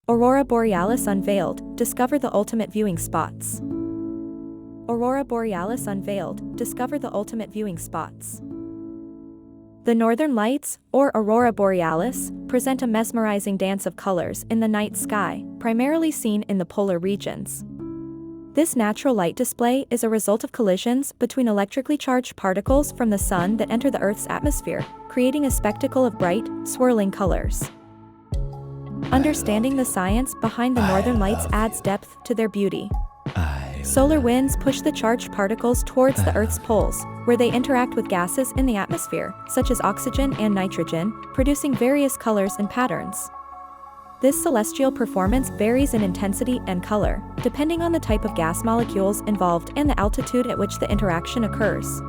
Aurora borealis unveiled, discover the ultimate viewing spots. Aurora borealis unveiled, discover the ultimate viewing spots. The northern lights, or aurora borealis, present a mesmerizing dance of colors in the night sky, primarily seen in the polar regions. This natural light display is a result of collisions between electrically charged particles from the sun that enter the Earth's atmosphere, creating a spectacle of bright, swirling colors. Understanding the science behind the northern lights adds depth to their beauty. Solar winds push the charged particles towards the Earth's poles, where they interact with gases in the atmosphere, such as oxygen and nitrogen, producing various colors and patterns. This celestial performance varies in intensity and color, depending on the type of gas molecules involved and the altitude at which the interaction occurs.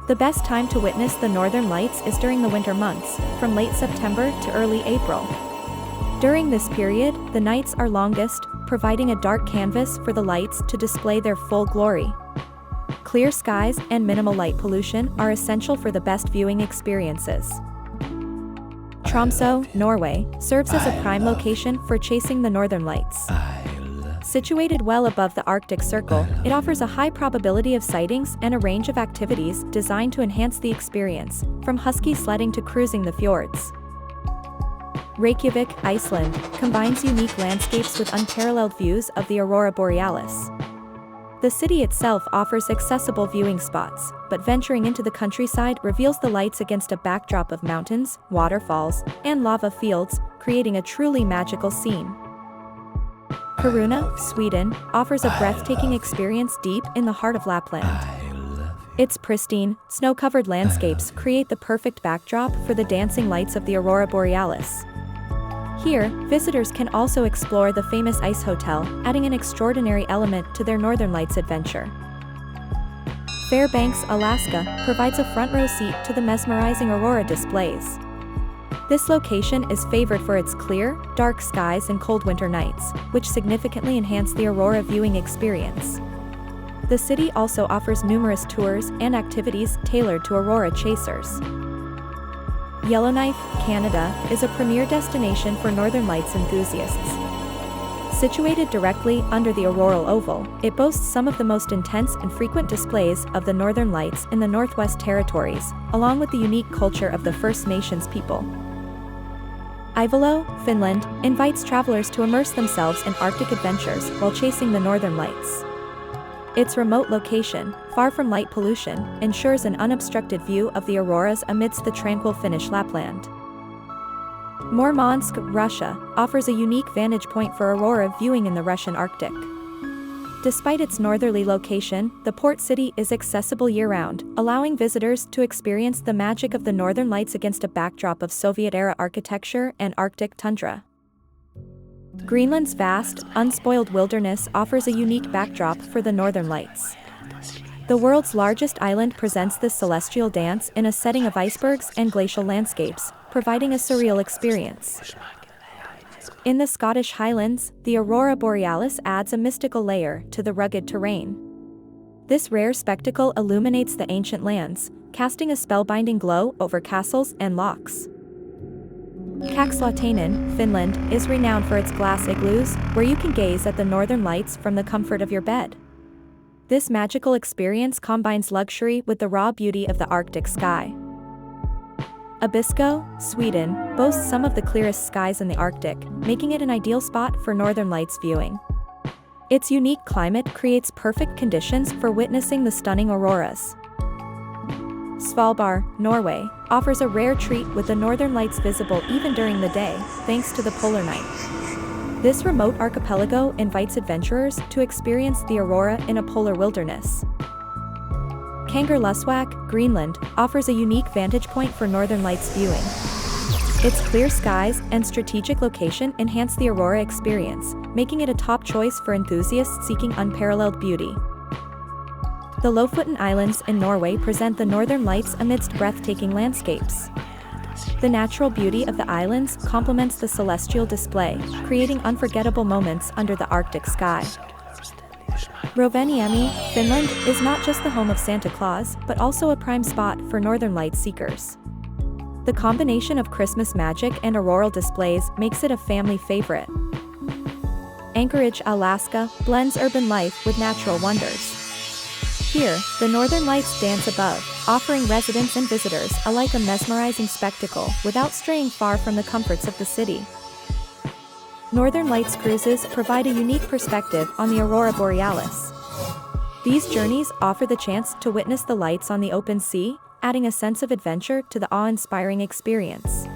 The best time to witness the northern lights is during the winter months, from late September to early April. During this period, the nights are longest, providing a dark canvas for the lights to display their full glory. Clear skies and minimal light pollution are essential for the best viewing experiences. Tromso, Norway, serves as a prime location for chasing the northern lights. Situated well above the Arctic Circle, it offers a high probability of sightings and a range of activities designed to enhance the experience, from husky sledding to cruising the fjords. Reykjavik, Iceland, combines unique landscapes with unparalleled views of the aurora borealis. The city itself offers accessible viewing spots, but venturing into the countryside reveals the lights against a backdrop of mountains, waterfalls, and lava fields, creating a truly magical scene. Kiruna, Sweden, offers a breathtaking experience deep in the heart of Lapland. Its pristine, snow-covered landscapes create the perfect backdrop for the dancing lights of the aurora borealis. Here, visitors can also explore the famous ice hotel, adding an extraordinary element to their Northern Lights adventure. Fairbanks, Alaska, provides a front-row seat to the mesmerizing aurora displays. This location is favored for its clear, dark skies and cold winter nights, which significantly enhance the aurora viewing experience. The city also offers numerous tours and activities tailored to aurora chasers. Yellowknife, Canada, is a premier destination for Northern Lights enthusiasts. Situated directly under the auroral oval, it boasts some of the most intense and frequent displays of the Northern Lights in the Northwest Territories, along with the unique culture of the First Nations people. Ivalo, Finland, invites travelers to immerse themselves in Arctic adventures while chasing the Northern Lights. Its remote location, far from light pollution, ensures an unobstructed view of the auroras amidst the tranquil Finnish Lapland. Murmansk, Russia, offers a unique vantage point for aurora viewing in the Russian Arctic. Despite its northerly location, the port city is accessible year-round, allowing visitors to experience the magic of the Northern Lights against a backdrop of Soviet-era architecture and Arctic tundra. Greenland's vast, unspoiled wilderness offers a unique backdrop for the Northern Lights. The world's largest island presents this celestial dance in a setting of icebergs and glacial landscapes, providing a surreal experience. In the Scottish Highlands, the aurora borealis adds a mystical layer to the rugged terrain. This rare spectacle illuminates the ancient lands, casting a spellbinding glow over castles and lochs. Kakslatainen, Finland, is renowned for its glass igloos, where you can gaze at the northern lights from the comfort of your bed. This magical experience combines luxury with the raw beauty of the Arctic sky. Abisko, Sweden, boasts some of the clearest skies in the Arctic, making it an ideal spot for northern lights viewing. Its unique climate creates perfect conditions for witnessing the stunning auroras. Svalbard, Norway, offers a rare treat with the northern lights visible even during the day, thanks to the polar night. This remote archipelago invites adventurers to experience the aurora in a polar wilderness. Kangerlussuaq, Greenland, offers a unique vantage point for northern lights viewing. Its clear skies and strategic location enhance the aurora experience, making it a top choice for enthusiasts seeking unparalleled beauty. The Lofoten Islands in Norway present the northern lights amidst breathtaking landscapes. The natural beauty of the islands complements the celestial display, creating unforgettable moments under the Arctic sky. Rovaniemi, Finland, is not just the home of Santa Claus, but also a prime spot for northern light seekers. The combination of Christmas magic and auroral displays makes it a family favorite. Anchorage, Alaska, blends urban life with natural wonders. Here, the northern lights dance above, offering residents and visitors alike a mesmerizing spectacle without straying far from the comforts of the city. Northern Lights cruises provide a unique perspective on the aurora borealis. These journeys offer the chance to witness the lights on the open sea, adding a sense of adventure to the awe-inspiring experience.